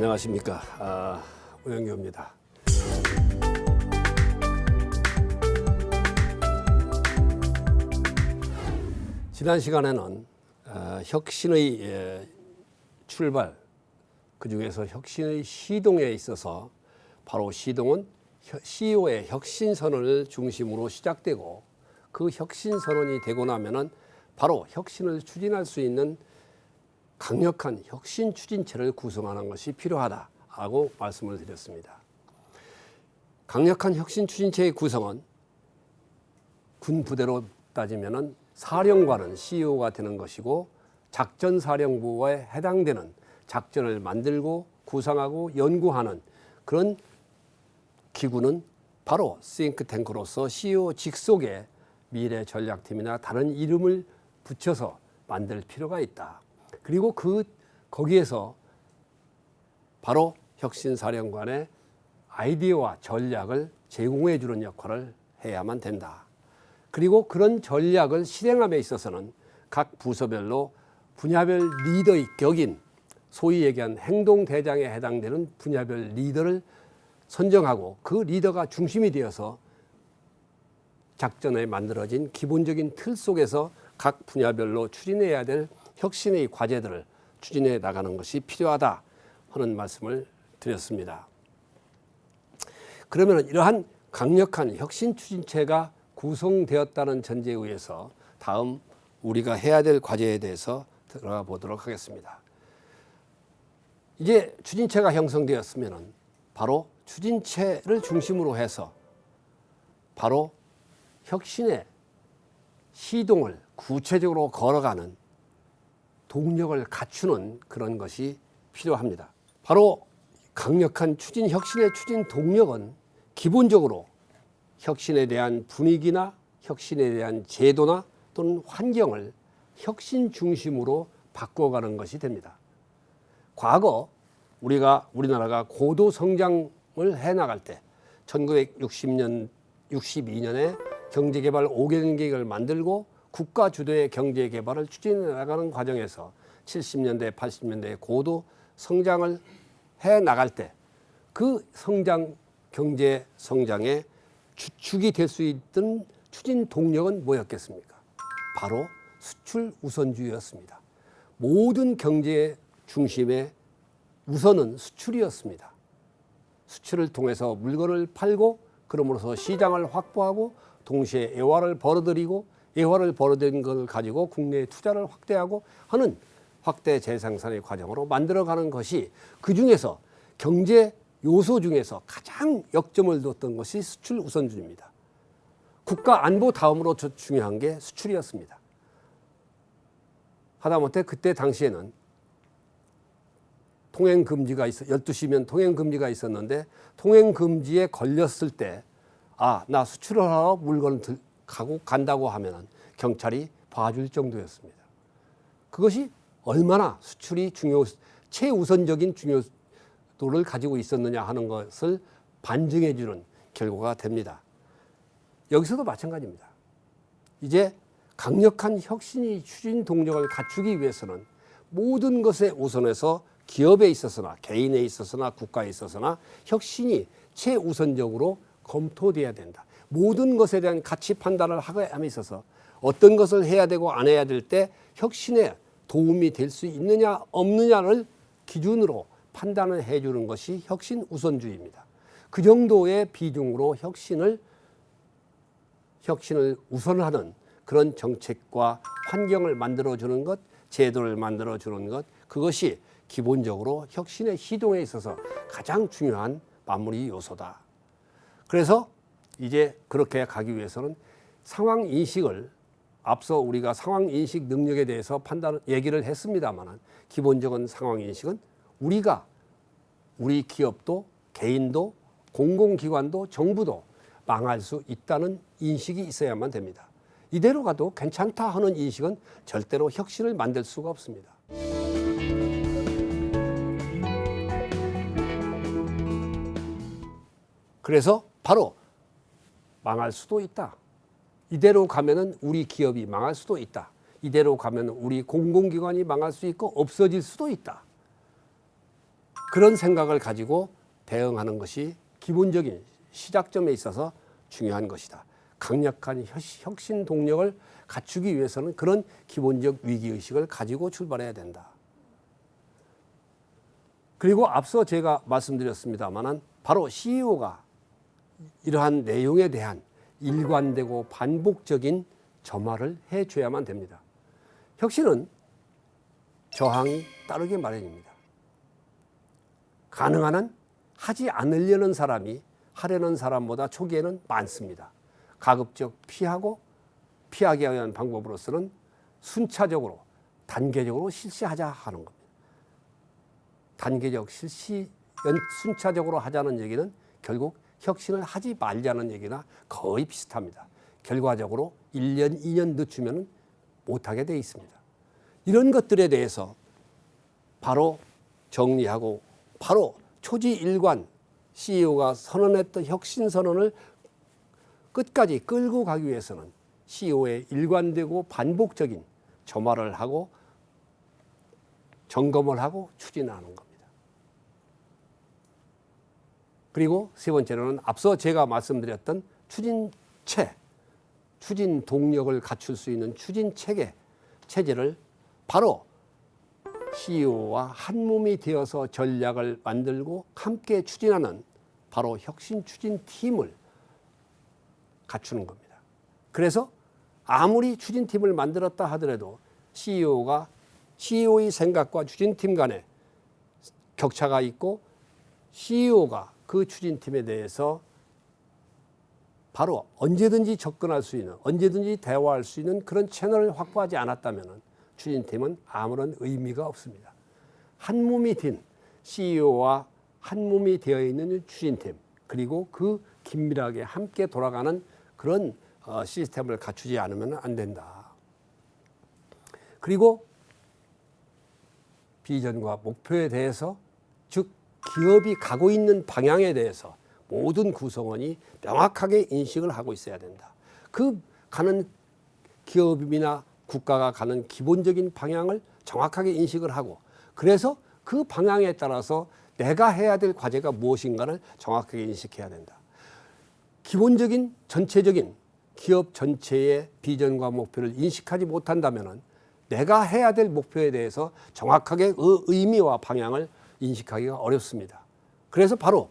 안녕하십니까. 오영규입니다. 지난 시간에는 혁신의 출발, 그 중에서 혁신의 시동에 있어서 바로 시동은 CEO의 혁신선언을 중심으로 시작되고, 그 혁신선언이 되고 나면은 바로 혁신을 추진할 수 있는 강력한 혁신 추진체를 구성하는 것이 필요하다고 말씀을 드렸습니다. 강력한 혁신 추진체의 구성은 군 부대로 따지면은 사령관은 CEO가 되는 것이고, 작전사령부에 해당되는 작전을 만들고 구상하고 연구하는 그런 기구는 바로 싱크탱크로서 CEO 직속의 미래전략팀이나 다른 이름을 붙여서 만들 필요가 있다. 그리고 거기에서 바로 혁신사령관의 아이디어와 전략을 제공해 주는 역할을 해야만 된다. 그리고 그런 전략을 실행함에 있어서는 각 부서별로 분야별 리더의 격인, 소위 얘기한 행동대장에 해당되는 분야별 리더를 선정하고, 그 리더가 중심이 되어서 작전에 만들어진 기본적인 틀 속에서 각 분야별로 추진해야 될 혁신의 과제들을 추진해 나가는 것이 필요하다 하는 말씀을 드렸습니다. 그러면 이러한 강력한 혁신 추진체가 구성되었다는 전제에 의해서 다음 우리가 해야 될 과제에 대해서 들어가 보도록 하겠습니다. 이제 추진체가 형성되었으면 바로 추진체를 중심으로 해서 바로 혁신의 시동을 구체적으로 걸어가는 동력을 갖추는 그런 것이 필요합니다. 바로 강력한 추진, 혁신의 추진 동력은 기본적으로 혁신에 대한 분위기나 혁신에 대한 제도나 또는 환경을 혁신 중심으로 바꿔가는 것이 됩니다. 과거 우리나라가 고도 성장을 해나갈 때 1960년, 62년에 경제개발 5개년 계획을 만들고 국가 주도의 경제개발을 추진해 나가는 과정에서 70년대, 80년대에 고도 성장을 해 나갈 때 그 경제 성장의 주축이 될 수 있던 추진 동력은 뭐였겠습니까? 바로 수출 우선주의였습니다. 모든 경제의 중심의 우선은 수출이었습니다. 수출을 통해서 물건을 팔고, 그러므로서 시장을 확보하고, 동시에 애화를 벌어들이고, 애화를 벌어들인 것을 가지고 국내에 투자를 확대하고 하는 확대 재생산의 과정으로 만들어가는 것이, 그 중에서 경제 요소 중에서 가장 역점을 뒀던 것이 수출 우선주의입니다. 국가 안보 다음으로 중요한 게 수출이었습니다. 하다못해 그때 당시에는 통행금지가 12시면 통행금지가 있었는데, 통행금지에 걸렸을 때 나 수출을 하러 물건을 간다고 하면 경찰이 봐줄 정도였습니다. 그것이 얼마나 수출이 최우선적인 중요도를 가지고 있었느냐 하는 것을 반증해 주는 결과가 됩니다. 여기서도 마찬가지입니다. 이제 강력한 혁신이 추진 동력을 갖추기 위해서는 모든 것에 우선해서 기업에 있어서나 개인에 있어서나 국가에 있어서나 혁신이 최우선적으로 검토돼야 된다. 모든 것에 대한 가치 판단을 함에 있어서 어떤 것을 해야 되고 안 해야 될 때 혁신에 도움이 될 수 있느냐 없느냐를 기준으로 판단을 해주는 것이 혁신 우선주의입니다. 그 정도의 비중으로 혁신을 우선하는 그런 정책과 환경을 만들어주는 것, 제도를 만들어주는 것, 그것이 기본적으로 혁신의 시동에 있어서 가장 중요한 마무리 요소다. 그래서 이제 그렇게 가기 위해서는 상황인식을, 앞서 우리가 상황인식 능력에 대해서 얘기를 했습니다만, 기본적인 상황인식은 우리 기업도 개인도 공공기관도 정부도 망할 수 있다는 인식이 있어야만 됩니다. 이대로 가도 괜찮다 하는 인식은 절대로 혁신을 만들 수가 없습니다. 그래서 바로 망할 수도 있다. 이대로 가면은 우리 기업이 망할 수도 있다. 이대로 가면 우리 공공기관이 망할 수 있고 없어질 수도 있다. 그런 생각을 가지고 대응하는 것이 기본적인 시작점에 있어서 중요한 것이다. 강력한 혁신 동력을 갖추기 위해서는 그런 기본적 위기의식을 가지고 출발해야 된다. 그리고 앞서 제가 말씀드렸습니다마는 바로 CEO가 이러한 내용에 대한 일관되고 반복적인 점화를 해줘야만 됩니다. 혁신은 저항이 따르기 마련입니다. 가능한 한 하지 않으려는 사람이 하려는 사람보다 초기에는 많습니다. 가급적 피하기 위한 방법으로서는 순차적으로 단계적으로 실시하자 하는 겁니다. 단계적 순차적으로 하자는 얘기는 결국 혁신을 하지 말자는 얘기나 거의 비슷합니다. 결과적으로 1년, 2년 늦추면 못하게 돼 있습니다. 이런 것들에 대해서 바로 정리하고 바로 초지일관 CEO가 선언했던 혁신 선언을 끝까지 끌고 가기 위해서는 CEO의 일관되고 반복적인 점화를 하고 점검을 하고 추진하는 겁니다. 그리고 세 번째로는 앞서 제가 말씀드렸던 추진 동력을 갖출 수 있는 추진 체제를 바로 CEO와 한 몸이 되어서 전략을 만들고 함께 추진하는 바로 혁신 추진 팀을 갖추는 겁니다. 그래서 아무리 추진팀을 만들었다 하더라도 CEO의 생각과 추진팀 간에 격차가 있고 CEO가 그 추진팀에 대해서 바로 언제든지 접근할 수 있는, 언제든지 대화할 수 있는 그런 채널을 확보하지 않았다면 추진팀은 아무런 의미가 없습니다. 한 몸이 된 CEO와 한 몸이 되어 있는 추진팀, 그리고 그 긴밀하게 함께 돌아가는 그런 시스템을 갖추지 않으면 안 된다. 그리고 비전과 목표에 대해서, 즉 기업이 가고 있는 방향에 대해서 모든 구성원이 명확하게 인식을 하고 있어야 된다. 그 가는 기업이나 국가가 가는 기본적인 방향을 정확하게 인식을 하고, 그래서 그 방향에 따라서 내가 해야 될 과제가 무엇인가를 정확하게 인식해야 된다. 기본적인 전체적인 기업 전체의 비전과 목표를 인식하지 못한다면 내가 해야 될 목표에 대해서 정확하게 의미와 방향을 인식하기가 어렵습니다. 그래서 바로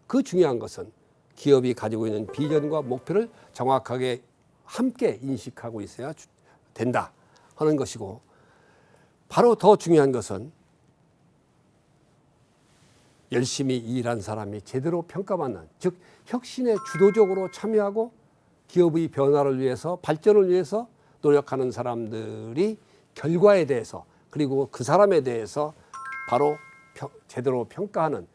그 중요한 것은 기업이 가지고 있는 비전과 목표를 정확하게 함께 인식하고 있어야 된다 하는 것이고, 바로 더 중요한 것은 열심히 일한 사람이 제대로 평가받는, 즉 혁신에 주도적으로 참여하고 기업의 변화를 위해서, 발전을 위해서 노력하는 사람들이 결과에 대해서, 그리고 그 사람에 대해서 바로 제대로 평가하는,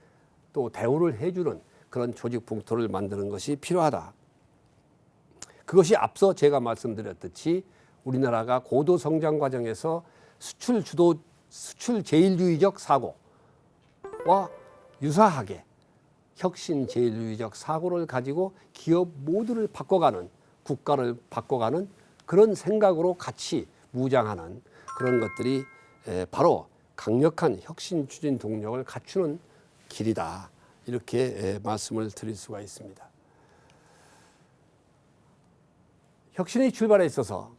또 대우를 해주는 그런 조직 풍토를 만드는 것이 필요하다. 그것이 앞서 제가 말씀드렸듯이 우리나라가 고도 성장 과정에서 수출 제일주의적 사고와 유사하게 혁신 제일주의적 사고를 가지고 기업 모두를 바꿔가는, 국가를 바꿔가는 그런 생각으로 같이 무장하는 그런 것들이 바로 강력한 혁신 추진 동력을 갖추는 길이다. 이렇게 말씀을 드릴 수가 있습니다. 혁신의 출발에 있어서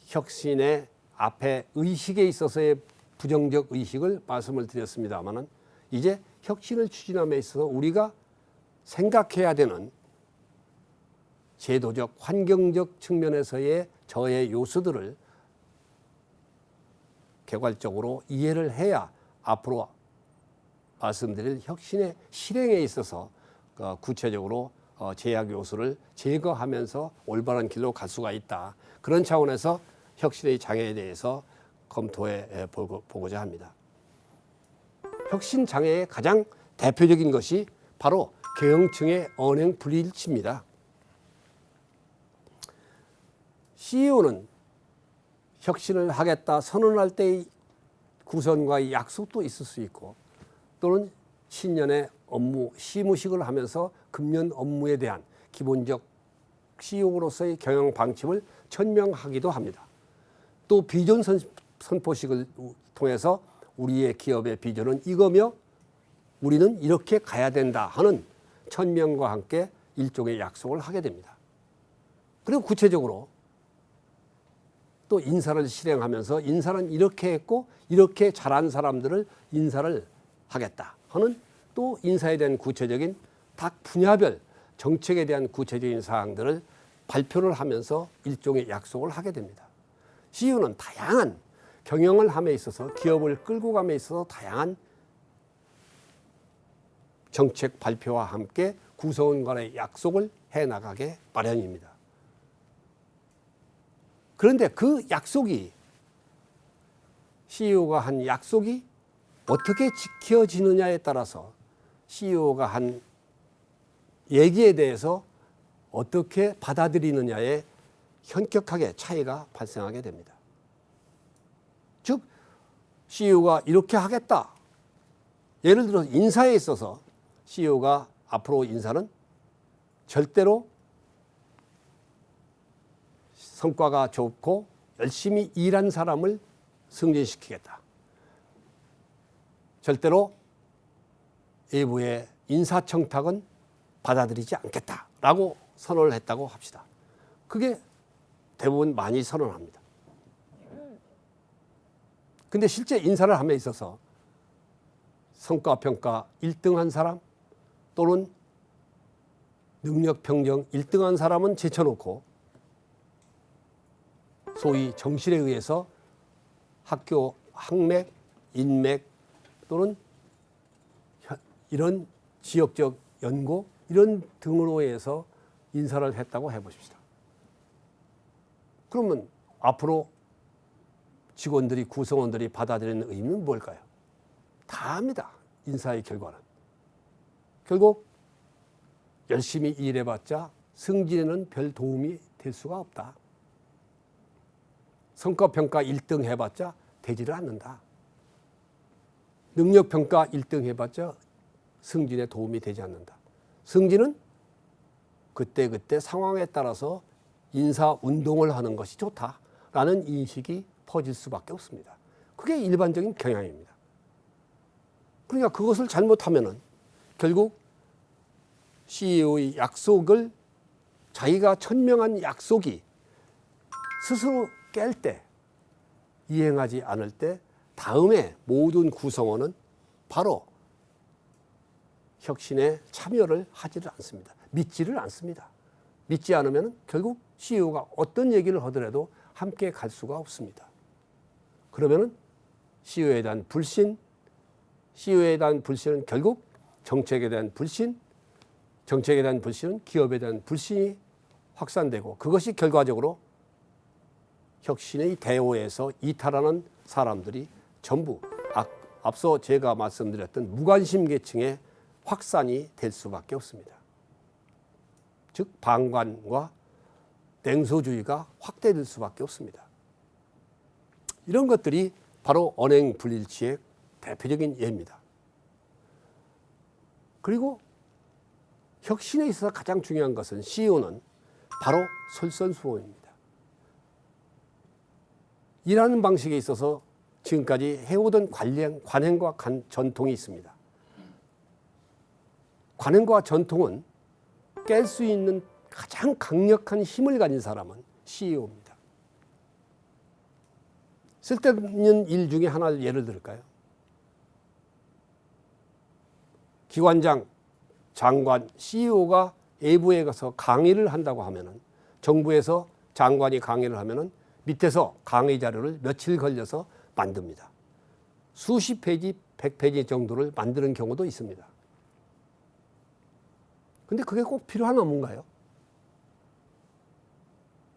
혁신의 앞에 의식에 있어서의 부정적 의식을 말씀을 드렸습니다마는, 이제 혁신을 추진함에 있어서 우리가 생각해야 되는 제도적, 환경적 측면에서의 저의 요소들을 개괄적으로 이해를 해야 앞으로 말씀드릴 혁신의 실행에 있어서 구체적으로 제약 요소를 제거하면서 올바른 길로 갈 수가 있다. 그런 차원에서 혁신의 장애에 대해서 검토해 보고자 합니다. 혁신 장애의 가장 대표적인 것이 바로 경영층의 언행 불일치입니다. CEO는 혁신을 하겠다 선언할 때의 구선과의 약속도 있을 수 있고, 또는 신년의 업무 시무식을 하면서 금년 업무에 대한 기본적 CEO로서의 경영 방침을 천명하기도 합니다. 또 비전 선포식을 통해서 우리의 기업의 비전은 이거며 우리는 이렇게 가야 된다 하는 천명과 함께 일종의 약속을 하게 됩니다. 그리고 구체적으로 또 인사를 실행하면서 인사는 이렇게 했고 이렇게 잘한 사람들을 인사를 하겠다 하는 또 인사에 대한 구체적인 각 분야별 정책에 대한 구체적인 사항들을 발표를 하면서 일종의 약속을 하게 됩니다. CEO는 다양한 경영을 함에 있어서 기업을 끌고 감에 있어서 다양한 정책 발표와 함께 구성원 간의 약속을 해나가게 마련입니다. 그런데 그 약속이 CEO가 한 약속이 어떻게 지켜지느냐에 따라서 CEO가 한 얘기에 대해서 어떻게 받아들이느냐에 현격하게 차이가 발생하게 됩니다. 즉 CEO가 이렇게 하겠다. 예를 들어 인사에 있어서 CEO가 앞으로 인사는 절대로 성과가 좋고 열심히 일한 사람을 승진시키겠다. 절대로 외부의 인사청탁은 받아들이지 않겠다라고 선언을 했다고 합시다. 그게 대부분 많이 선언합니다. 근데 실제 인사를 함에 있어서 성과평가 1등한 사람 또는 능력평정 1등한 사람은 제쳐놓고 소위 정실에 의해서 학교 학맥, 인맥 또는 이런 지역적 연고 이런 등으로 해서 인사를 했다고 해보십시다. 그러면 앞으로 직원들이 구성원들이 받아들이는 의미는 뭘까요? 다 압니다. 인사의 결과는. 결국 열심히 일해봤자 승진에는 별 도움이 될 수가 없다. 성과평가 1등 해봤자 되지를 않는다. 능력평가 1등 해봤자 승진에 도움이 되지 않는다. 승진은 그때그때 상황에 따라서 인사운동을 하는 것이 좋다라는 인식이 퍼질 수밖에 없습니다. 그게 일반적인 경향입니다. 그러니까 그것을 잘못하면은 결국 CEO의 약속을 자기가 천명한 약속이 스스로 깰 때, 이행하지 않을 때 다음에 모든 구성원은 바로 혁신에 참여를 하지를 않습니다. 믿지를 않습니다. 믿지 않으면 결국 CEO가 어떤 얘기를 하더라도 함께 갈 수가 없습니다. 그러면 CEO에 대한 불신, CEO에 대한 불신은 결국 정책에 대한 불신, 정책에 대한 불신은 기업에 대한 불신이 확산되고 그것이 결과적으로 혁신의 대오에서 이탈하는 사람들이 전부 앞서 제가 말씀드렸던 무관심 계층의 확산이 될 수밖에 없습니다. 즉 방관과 냉소주의가 확대될 수밖에 없습니다. 이런 것들이 바로 언행 불일치의 대표적인 예입니다. 그리고 혁신에 있어서 가장 중요한 것은 CEO는 바로 솔선수범입니다. 일하는 방식에 있어서 지금까지 해오던 관행과 전통이 있습니다. 관행과 전통은 깰 수 있는 가장 강력한 힘을 가진 사람은 CEO입니다. 쓸데없는 일 중에 하나를 예를 들을까요? 기관장, 장관, CEO가 외부에 가서 강의를 한다고 하면은 정부에서 장관이 강의를 하면은 밑에서 강의 자료를 며칠 걸려서 만듭니다. 수십 페이지, 100페이지 정도를 만드는 경우도 있습니다. 근데 그게 꼭 필요한 업무인가요?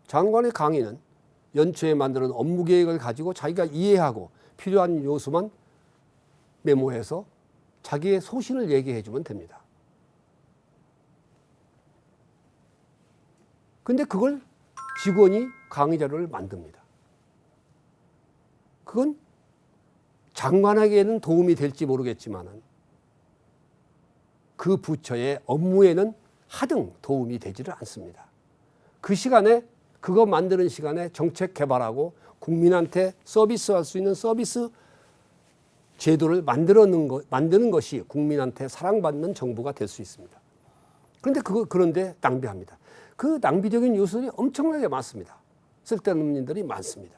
장관의 강의는 연초에 만드는 업무 계획을 가지고 자기가 이해하고 필요한 요소만 메모해서 자기의 소신을 얘기해 주면 됩니다. 근데 그걸 직원이 강의 자료를 만듭니다. 그건 장관에게는 도움이 될지 모르겠지만 그 부처의 업무에는 하등 도움이 되지를 않습니다. 그 시간에 그거 만드는 시간에 정책 개발하고 국민한테 서비스할 수 있는 서비스 제도를 만드는 것이 국민한테 사랑받는 정부가 될 수 있습니다. 그런데 낭비합니다. 그 낭비적인 요소들이 엄청나게 많습니다. 쓸데없는 일들이 많습니다.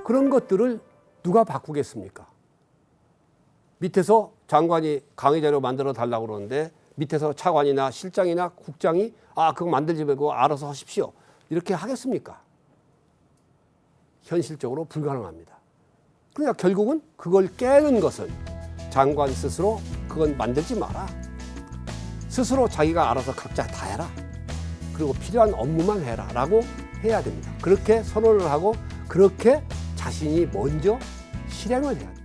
그런 것들을 누가 바꾸겠습니까? 밑에서 장관이 강의 자료 만들어 달라고 그러는데 밑에서 차관이나 실장이나 국장이 그거 만들지 말고 알아서 하십시오. 이렇게 하겠습니까? 현실적으로 불가능합니다. 그러니까 결국은 그걸 깨는 것은 장관 스스로 그건 만들지 마라. 스스로 자기가 알아서 각자 다 해라. 그리고 필요한 업무만 해라 라고 해야 됩니다. 그렇게 선언을 하고 그렇게 자신이 먼저 실행을 해야 됩니다.